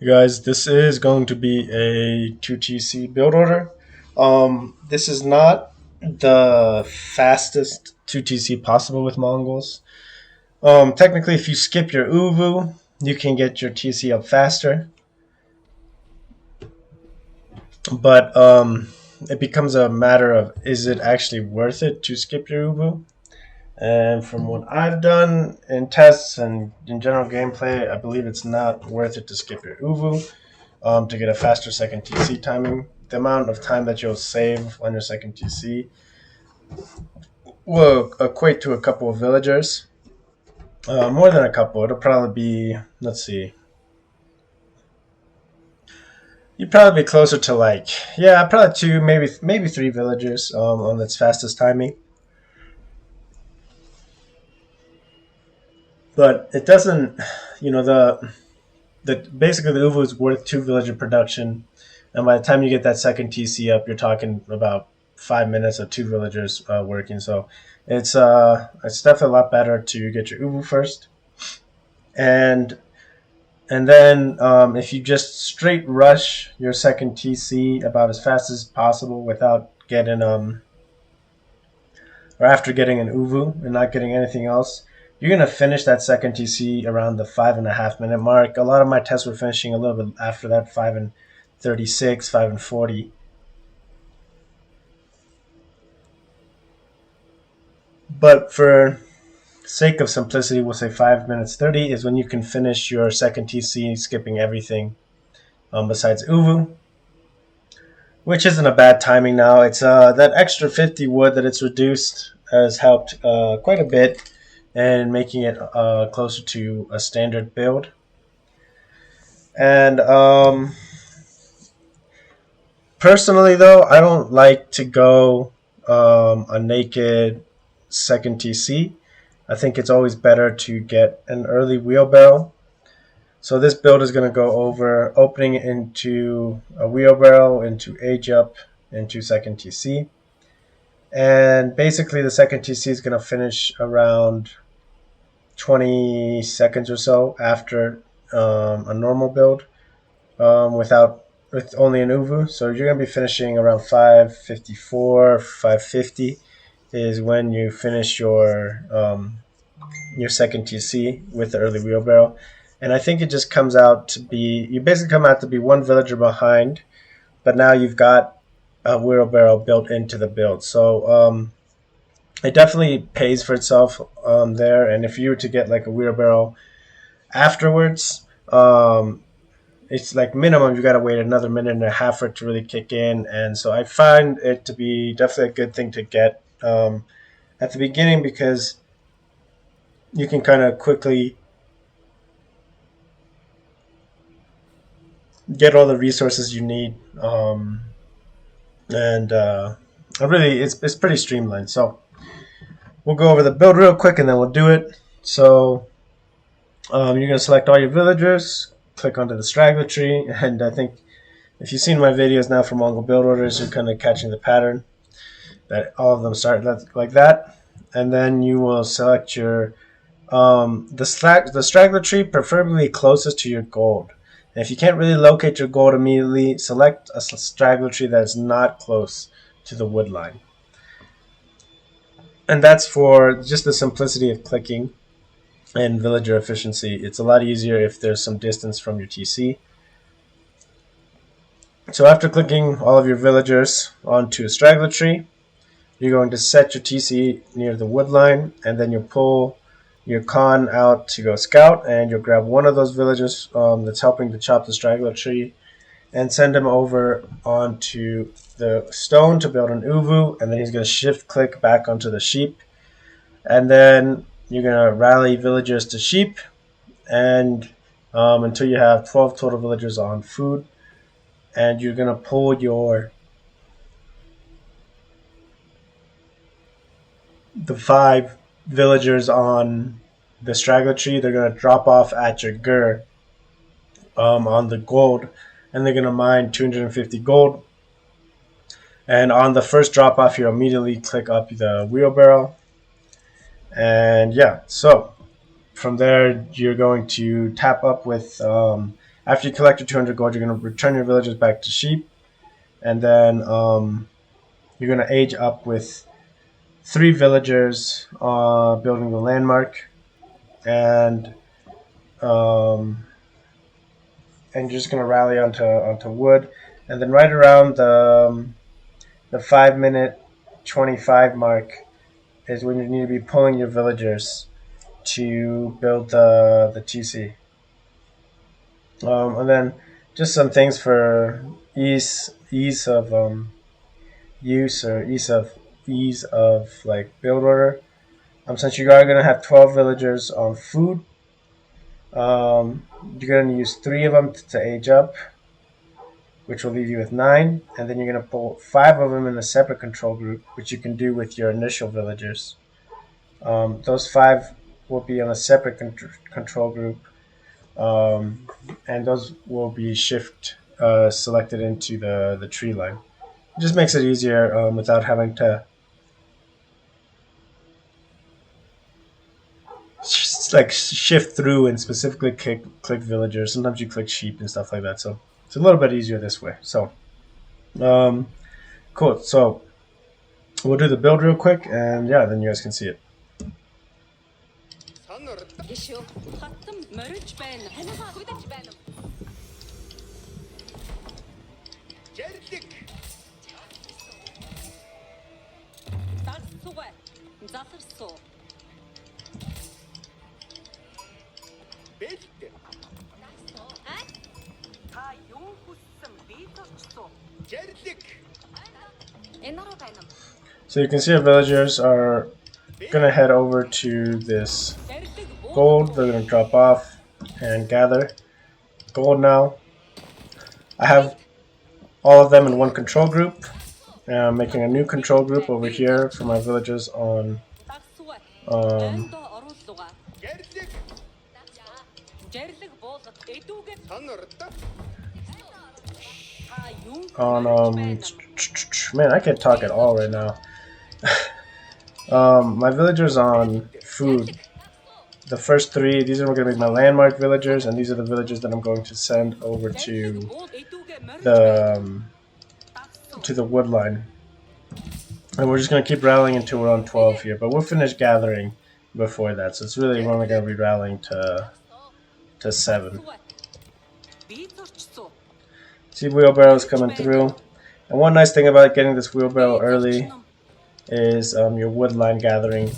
Hey guys, this is going to be a 2TC build order. This is not the fastest 2TC possible with Mongols. Technically, if you skip your Uvu, you can get your TC up faster. But it becomes a matter of, is it actually worth it to skip your Uvu? And from what I've done in tests and in general gameplay, I believe it's not worth it to skip your Uvu. To get a faster second TC timing. The amount of time that you'll save on your second TC will equate to a couple of villagers. More than a couple. It'll probably be, let's see. You'd probably be closer to probably two, maybe three villagers on its fastest timing. But it doesn't, basically the Uvu is worth 2 villager production, and by the time you get that second TC up, you're talking about 5 minutes of 2 villagers working. So it's definitely a lot better to get your Uvu first, and then if you just straight rush your second TC about as fast as possible without getting or after getting an Uvu and not getting anything else, you're going to finish that second TC around the 5.5 minute mark. A lot of my tests were finishing a little bit after that, 5 and 36, 5 and 40. But for sake of simplicity, we'll say 5 minutes 30 is when you can finish your second TC, skipping everything besides Uvu, which isn't a bad timing now. It's that extra 50 wood that it's reduced has helped quite a bit and making it closer to a standard build. And personally, though, I don't like to go a naked second TC. I think it's always better to get an early wheelbarrow. So this build is going to go over opening into a wheelbarrow, into age up, into second TC. And basically the second TC is going to finish around 20 seconds or so after a normal build with only an Uvu. So you're going to be finishing around 5:54, 5:50 is when you finish your second TC with the early wheelbarrow. And I think it just comes out to be, you basically come out to be one villager behind, but now you've got a wheelbarrow built into the build. So it definitely pays for itself there. And if you were to get like a wheelbarrow afterwards, it's like minimum you got to wait another minute and a half for it to really kick in. And so I find it to be definitely a good thing to get at the beginning, because you can kind of quickly get all the resources you need, and really it's pretty streamlined. So we'll go over the build real quick and then we'll do it. So you're going to select all your villagers, click onto the straggler tree, and I think if you've seen my videos now for Mongol build orders, you're kind of catching the pattern that all of them start like that. And then you will select your the straggler tree, preferably closest to your gold. And if you can't really locate your gold immediately, select a straggler tree that is not close to the wood line. And that's for just the simplicity of clicking and villager efficiency. It's a lot easier if there's some distance from your TC. So after clicking all of your villagers onto a straggler tree, you're going to set your TC near the wood line, and then you'll pull your con out to go scout, and you'll grab one of those villagers that's helping to chop the straggler tree and send him over onto the stone to build an Uvu, and then he's going to shift click back onto the sheep, and then you're going to rally villagers to sheep, and until you have 12 total villagers on food, and you're going to pull the 5 villagers on the straggler tree. They're going to drop off at your gur on the gold, and they're going to mine 250 gold. And on the first drop off, you immediately click up the wheelbarrow, and yeah, so from there you're going to tap up with After you collect your 200 gold, you're going to return your villagers back to sheep, and then you're going to age up with 3 villagers building the landmark, and you're just going to rally onto wood, and then right around the 5-minute 25 mark is when you need to be pulling your villagers to build the TC. And then just some things for ease of use, or ease of like build order. Since you are gonna have 12 villagers on food, you're gonna use 3 of them to age up, which will leave you with 9, and then you're gonna pull 5 of them in a separate control group, which you can do with your initial villagers. Those 5 will be on a separate control group, and those will be shift selected into the tree line. It just makes it easier without having to like shift through and specifically click villagers. Sometimes you click sheep and stuff like that, so it's a little bit easier this way. So cool. So we'll do the build real quick, and yeah, then you guys can see it. So you can see our villagers are gonna head over to this gold. They're gonna drop off and gather gold now. I have all of them in one control group. I'm making a new control group over here for my villagers on man, I can't talk at all right now. My villagers on food. The first 3, these are going to be my landmark villagers, and these are the villagers that I'm going to send over to the wood line. And we're just going to keep rallying until we're on 12 here, but we'll finish gathering before that, so it's really we're only going to be rallying to 7. See wheelbarrows coming through, and one nice thing about getting this wheelbarrow early is your wood line gathering.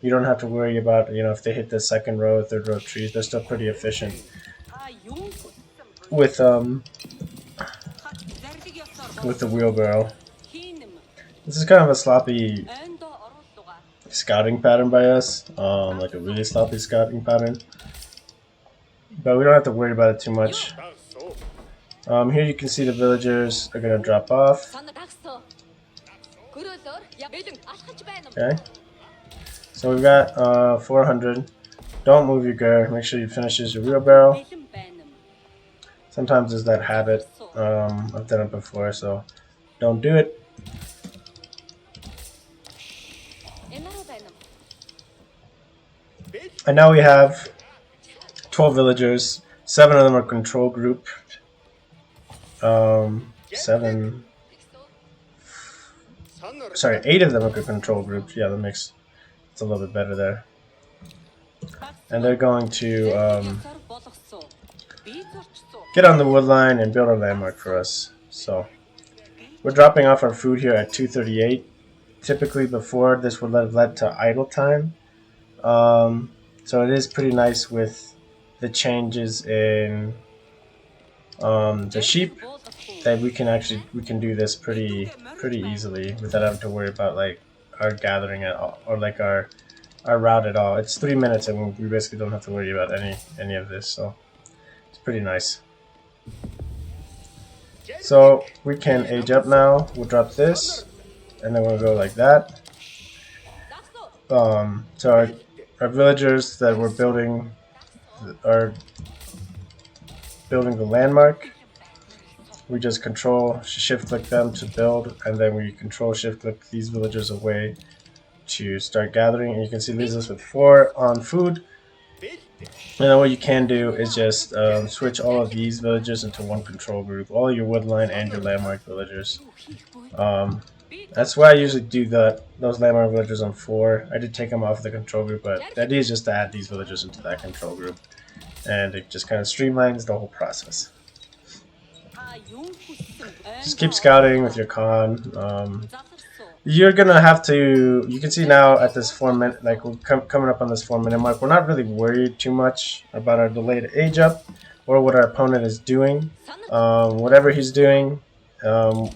You don't have to worry about, if they hit the second row, third row trees. They're still pretty efficient with the wheelbarrow. This is kind of a sloppy scouting pattern by us, like a really sloppy scouting pattern, but we don't have to worry about it too much. Here you can see the villagers are going to drop off. Okay. So we've got 400. Don't move your gear. Make sure you finishes your wheelbarrow. Sometimes there's that habit. I've done it before, so don't do it. And now we have 12 villagers. 7 of them are control group. 7. Sorry, 8 of them are control groups. Yeah, that makes it's a little bit better there. And they're going to get on the wood line and build a landmark for us. So we're dropping off our food here at 2:38. Typically before this would have led to idle time. So it is pretty nice with the changes in the sheep that we can do this pretty easily without having to worry about like our gathering at all, or like our route at all. It's 3 minutes and we basically don't have to worry about any of this, so it's pretty nice. So we can age up now. We'll drop this and then we'll go like that. So our villagers that we're building are building the landmark. We just control shift click them to build, and then we control shift click these villagers away to start gathering. And you can see it leaves us with 4 on food And then what you can do is just switch all of these villagers into one control group, all your woodline and your landmark villagers. That's why I usually do those landmark villagers on 4. I did take them off the control group, but the idea is just to add these villagers into that control group, and it just kind of streamlines the whole process. Just keep scouting with your con. You're gonna have to. You can see now at this 4-minute, like we're coming up on this 4-minute mark. We're not really worried too much about our delayed age up or what our opponent is doing. Whatever he's doing, we're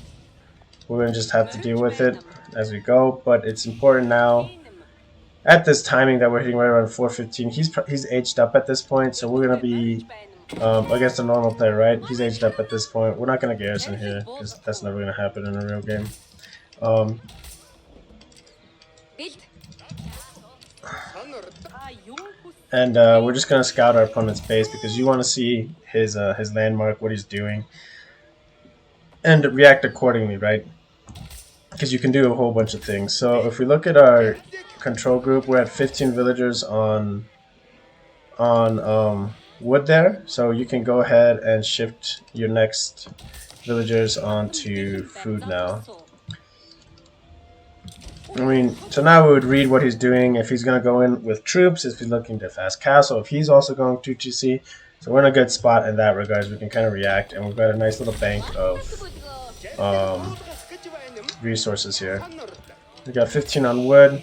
gonna just have to deal with it as we go. But it's important now at this timing that we're hitting right around 4:15. He's aged up at this point, so we're gonna be against a normal player, right? He's aged up at this point. We're not gonna garrison here because that's never gonna happen in a real game. And we're just gonna scout our opponent's base because you want to see his landmark, what he's doing, and react accordingly, right? Because you can do a whole bunch of things. So if we look at our control group, we're at 15 villagers on wood there. So you can go ahead and shift your next villagers onto food now. I mean, so now we would read what he's doing, if he's going to go in with troops, if he's looking to fast castle, if he's also going to TC. So we're in a good spot in that regards. We can kind of react, and we've got a nice little bank of resources here. We got 15 on wood.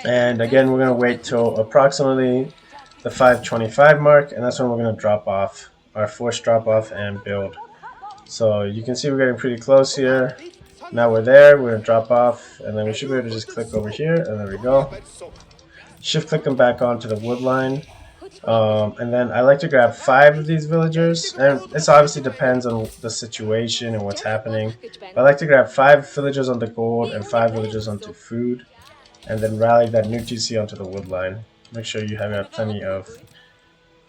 And again, we're going to wait till approximately the 5:25 mark, and that's when we're going to drop off our forced drop off and build. So you can see we're getting pretty close here. Now we're there, we're going to drop off, and then we should be able to just click over here, and there we go. Shift click them back onto the wood line. And then I like to grab 5 of these villagers, and this obviously depends on the situation and what's happening. But I like to grab 5 villagers onto gold and 5 villagers onto food, and then rally that new TC onto the wood line. Make sure you have got plenty of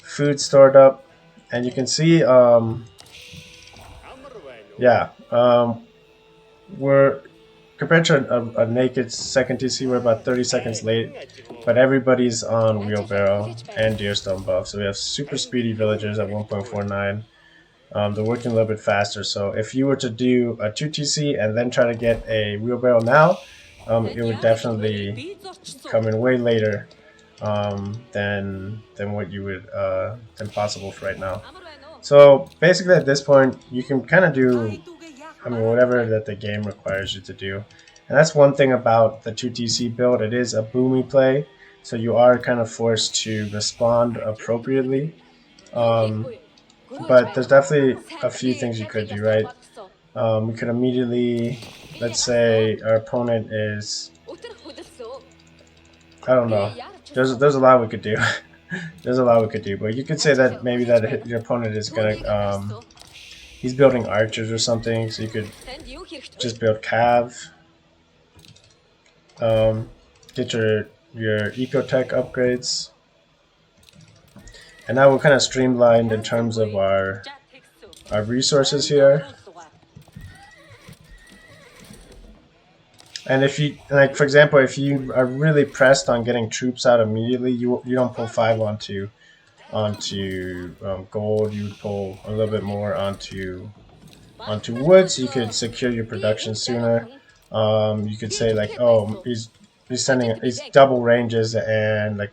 food stored up, and you can see, we're compared to a naked second TC, we're about 30 seconds late, but everybody's on wheelbarrow and deerstone buff, so we have super speedy villagers at 1.49. They're working a little bit faster, so if you were to do a 2 TC and then try to get a wheelbarrow now, it would definitely come in way later than what you would than possible for right now. So basically at this point you can kind of do, I mean, whatever that the game requires you to do. And that's one thing about the 2 TC build. It is a boomy play, so you are kind of forced to respond appropriately. But there's definitely a few things you could do, right? We could immediately, let's say our opponent is, I don't know. There's a lot we could do. There's a lot we could do, but you could say that maybe that your opponent is gonna he's building archers or something, so you could just build cav. Get your ecotech upgrades. And now we're kind of streamlined in terms of our resources here. And if you, like for example, if you are really pressed on getting troops out immediately, you don't pull 5 onto gold. You would pull a little bit more onto wood, so you could secure your production sooner. You could say like, oh, he's double ranges and like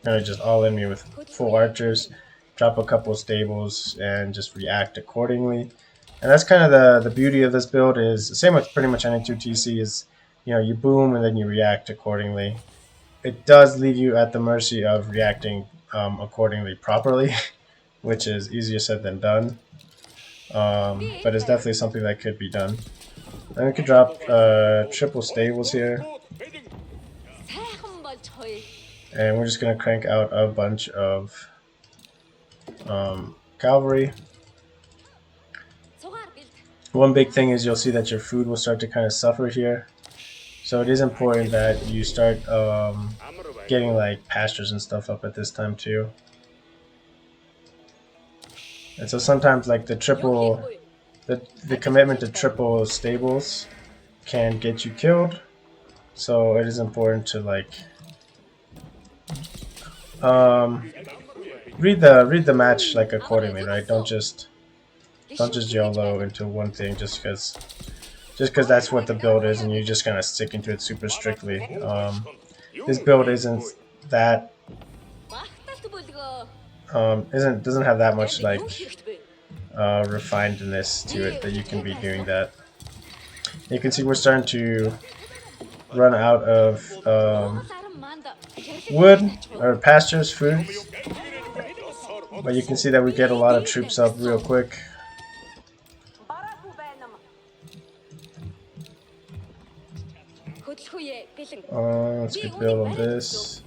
just all in me with full archers, drop a couple of stables and just react accordingly. And that's kind of the beauty of this build. Is the same with pretty much any 2 TC, is you boom and then you react accordingly. It does leave you at the mercy of reacting accordingly properly, which is easier said than done. But it's definitely something that could be done. And we could drop triple stables here. And we're just going to crank out a bunch of cavalry. One big thing is you'll see that your food will start to kind of suffer here. So it is important that you start getting like pastures and stuff up at this time too. And so sometimes like the commitment to triple stables can get you killed. So it is important to like read the match like accordingly, right? Don't just YOLO into one thing just because that's what the build is, and you're just gonna stick into it super strictly. This build isn't that doesn't have that much like refinedness to it that you can be doing that. You can see we're starting to run out of wood or pastures, food, but you can see that we get a lot of troops up real quick. Let's get build on this.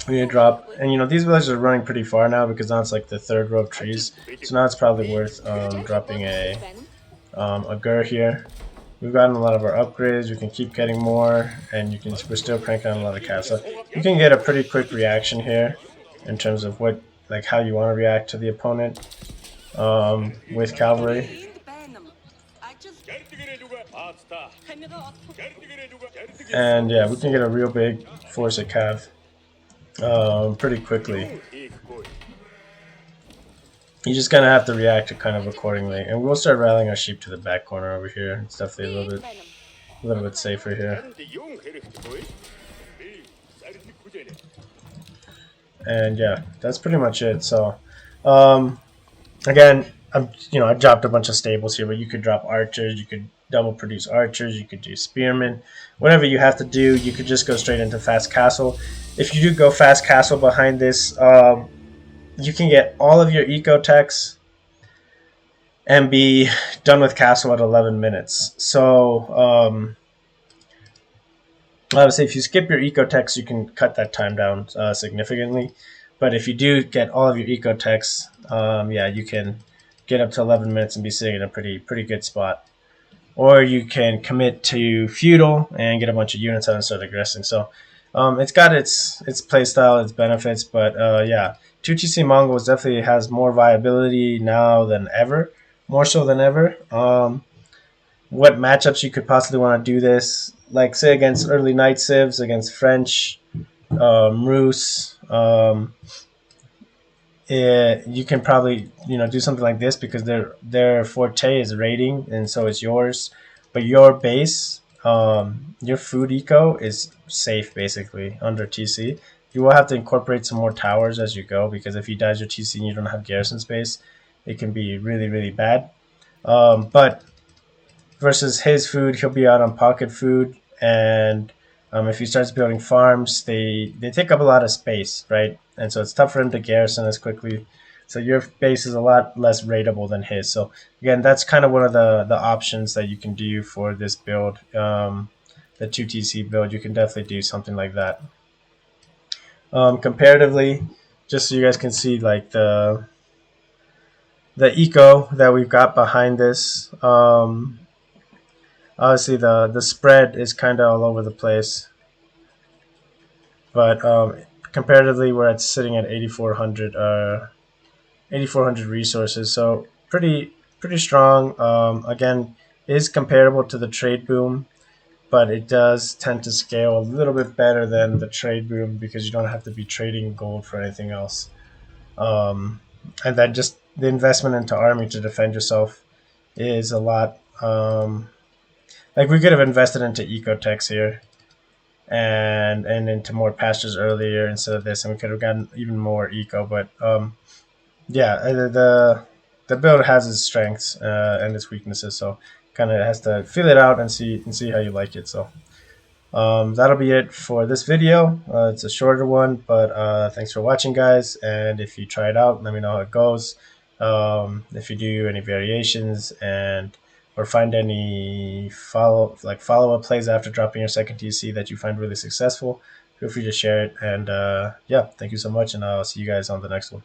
We need to drop, and these villages are running pretty far now because now it's like the third row of trees. So now it's probably worth dropping a gur here. We've gotten a lot of our upgrades. We can keep getting more, and we're still cranking on a lot of cash. So you can get a pretty quick reaction here in terms of how you want to react to the opponent with cavalry. And yeah, we can get a real big force at cav pretty quickly. You just kind of have to react to kind of accordingly, and we'll start rallying our sheep to the back corner over here. It's definitely a little bit safer here. And yeah, that's pretty much it. So again, I dropped a bunch of stables here, but you could drop archers, you could double produce archers, you could do spearmen, whatever you have to do. You could just go straight into fast castle. If you do go fast castle behind this, you can get all of your eco techs and be done with castle at 11 minutes. So I would say if you skip your eco techs, you can cut that time down significantly. But if you do get all of your eco techs, yeah, you can get up to 11 minutes and be sitting in a pretty good spot. Or you can commit to feudal and get a bunch of units out and start aggressing. So it's got its playstyle, its benefits, but yeah, 2TC Mongol definitely has more viability now than ever, more so than ever. What matchups you could possibly want to do this? Like say against early knight civs, against French, Rus. You can probably do something like this because their forte is raiding, and so is yours. But your base, your food eco is safe basically under TC. You will have to incorporate some more towers as you go, because if you dies your TC and you don't have garrison space, it can be really bad. But versus his food, he'll be out on pocket food, and if he starts building farms, they take up a lot of space, right? And so it's tough for him to garrison as quickly. So your base is a lot less raidable than his. So again, that's kind of one of the options that you can do for this build, the 2TC build. You can definitely do something like that. Comparatively, just so you guys can see like the eco that we've got behind this. Obviously the spread is kind of all over the place, but comparatively we're sitting at 8,400 resources, so pretty strong. Again, is comparable to the trade boom, but it does tend to scale a little bit better than the trade boom because you don't have to be trading gold for anything else. And then just the investment into army to defend yourself is a lot. Like we could have invested into ecotechs here and into more pastures earlier instead of this, and we could have gotten even more eco. But yeah, the build has its strengths and its weaknesses, so kind of has to feel it out and see how you like it. So that'll be it for this video. It's a shorter one, but thanks for watching, guys. And if you try it out, let me know how it goes. If you do any variations or find any follow-up plays after dropping your second TC that you find really successful, feel free to share it. And yeah, thank you so much, and I'll see you guys on the next one.